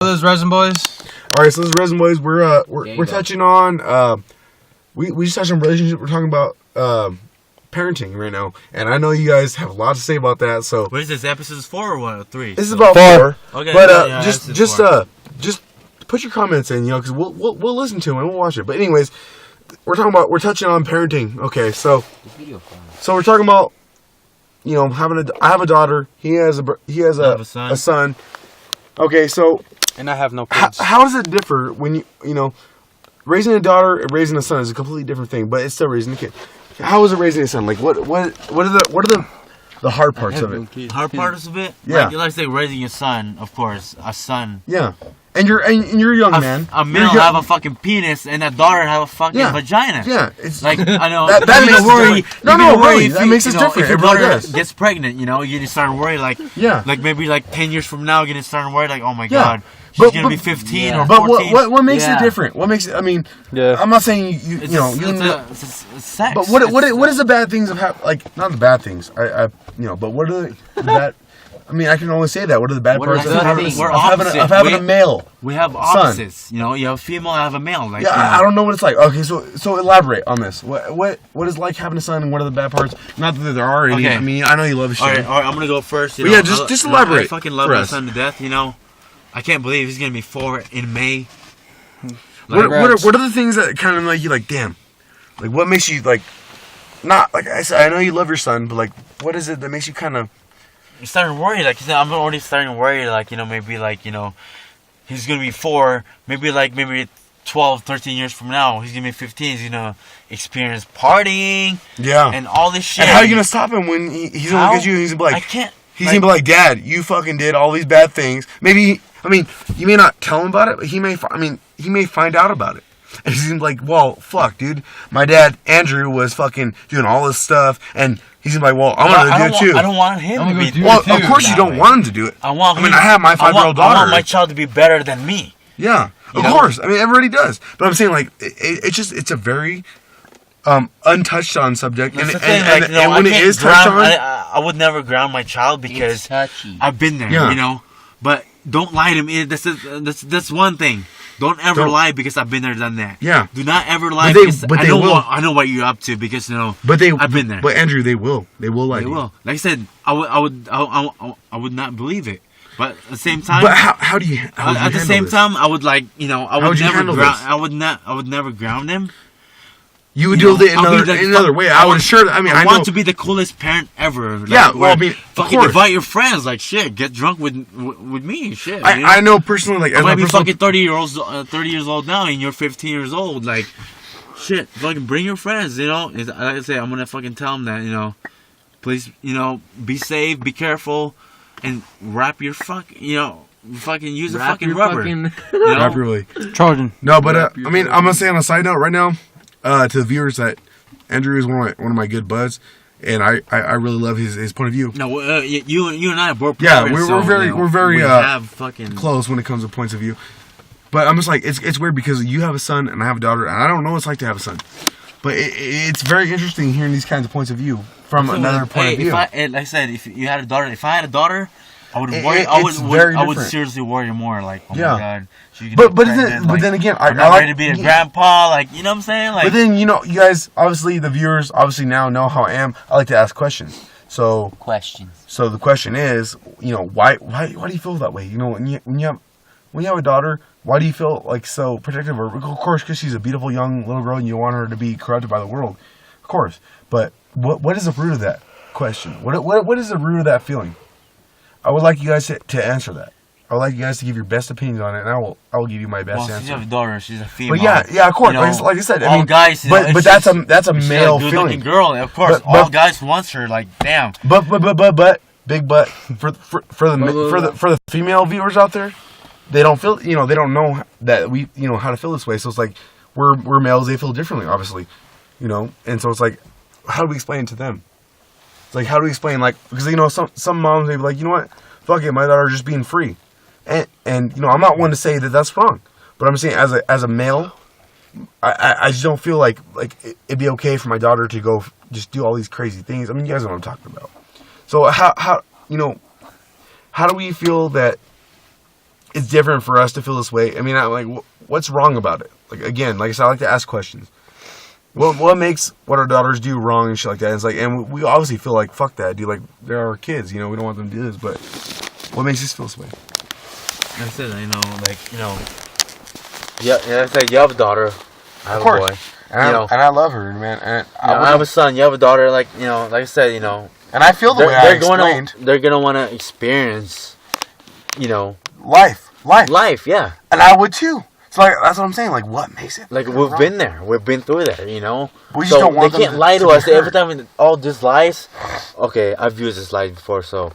this is Reisn boys. All right, so this is Reisn boys. We're touching on we just touched on relationships. We're talking about parenting right now, and I know you guys have a lot to say about that. So what is this? Episode 4 or what? 3? This is about 4. Okay, but just put your comments in, because we'll listen to them and we'll watch it. But anyways, we're touching on parenting. Okay, so we're talking about I have a daughter. He has a son. Okay, so and I have no kids. How does it differ when raising a daughter and raising a son is a completely different thing, but it's still raising a kid. How is it raising a son? Like what are the hard parts of it? Hard parts of it? Yeah. Like, let's say raising a son, of course, a son. Yeah. And you're a young man. A male have a fucking penis, and a daughter have a fucking vagina. Yeah, it's like I know. that makes worry. Really, that makes it different. If your daughter gets pregnant, you're gonna start worrying like maybe 10 years from now, you're gonna start worrying like, oh my god. She's gonna be 15 or 14. But what makes it different? What makes it? I mean, I'm not saying it's sex. But what is the bad things of not the bad things? But what are the bad? I mean, I can only say that. What are the bad parts of having a male? We have opposites. Son. You have a female, I have a male. Like, I don't know what it's like. Okay, so elaborate on this. What is it like having a son, and what are the bad parts? Not that there are any. Okay. I mean, I know you love his shit. All right, I'm gonna go first. Just elaborate. I fucking love my son to death. I can't believe he's gonna be 4 in May. What are the things that kind of like you like? Damn, like what makes you like? Not like I said. I know you love your son, but like, what is it that makes you kind of? I'm starting to worry. Like I'm already starting to worry. Like maybe he's gonna be 4. Maybe 12, 13 years from now, he's gonna be 15. He's gonna experience partying. Yeah. And all this shit. And how are you gonna stop him when he's gonna look at you and he's gonna be like, I can't. He's gonna be like, Dad, you fucking did all these bad things. Maybe, you may not tell him about it, but he may find out about it. And he's gonna be like, well, fuck, dude, my dad, Andrew, was fucking doing all this stuff, and he's gonna be like, well, I'm gonna do it too. I don't want him to be. Well, of course you don't want him to do it. I have my 5-year-old daughter. I want my child to be better than me. Yeah, of course. I mean, everybody does. But I'm saying, like, it's a very untouched on subject, and when it is touched on, I would never ground my child because I've been there, But don't lie to me. That's one thing. Don't ever lie because I've been there, done that. Yeah. Do not ever lie because I know what you're up to because I've been there. But Andrew, they will lie. They will. Like I said, I would not believe it. But at the same time, but how do you? At the same time, I would I would never ground him. You would do it in another way. I would sure. I want to be the coolest parent ever. Fucking invite your friends. Like shit, get drunk with me. Shit. I know personally. Like I might be fucking 30 years old now, and you're 15 years old. Like shit, fucking bring your friends. Like I say, I'm gonna fucking tell them that. Please, be safe, be careful, and wrap your fucking use a fucking rubber. Wrap your really. Trojan. No, but I'm gonna say on a side note right now. To the viewers that Andrew is one of my good buds, and I really love his point of view. No, you and I are both. Yeah, we're very close when it comes to points of view. But I'm just like it's weird because you have a son and I have a daughter, and I don't know what it's like to have a son. But it's very interesting hearing these kinds of points of view from another point of view. Like I said, if you had a daughter, if I had a daughter, I would worry. I would seriously worry more. Like, oh my god. But then again, I'm not ready to be a grandpa. Like, you know what I'm saying? Like, but then you guys, obviously the viewers, now know how I am. I like to ask questions. So the question is, why do you feel that way? When you have a daughter, why do you feel like so protective? Of course, because she's a beautiful young little girl, and you want her to be corrupted by the world, of course. But what is the root of that question? What is the root of that feeling? I would like you guys to answer that. I would like you guys to give your best opinions on it, and I will give you my best answer. She's a daughter. She's a female. But yeah, of course. Like I said, guys. But that's a male feeling. Girl, of course. All guys wants her. Like, damn. But big but for the female viewers out there, they don't feel. They don't know that we how to feel this way. So it's like we're males. They feel differently, obviously. And so it's like, how do we explain it to them? It's like, how do we explain, like, because some moms may be like, you know what, fuck it, my daughter's just being free. And I'm not one to say that that's wrong, but I'm saying as a male, I just don't feel like it'd be okay for my daughter to go just do all these crazy things. I mean, you guys know what I'm talking about. So how do we feel that it's different for us to feel this way. I mean, I'm like, what's wrong about it? Like, again, like I said, I like to ask questions. What makes what our daughters do wrong and shit like that? And it's like, and we obviously feel like, fuck that, dude. Like, they're our kids, you know. We don't want them to do this, but what makes us feel this way? I said, you know, like, you know, yeah, it's like you have a daughter, I have a boy, and I love her, man. And I have a son, you have a daughter, like, you know, like I said, you know, and I feel the way I explained. They're gonna want to experience, you know, life, yeah, and I would too. So like, that's what I'm saying. Like, what makes it? Like, we've been there. We've been through there, you know? We just don't want they can't lie to us. Every time all these lies... Okay, I've used this lie before, so...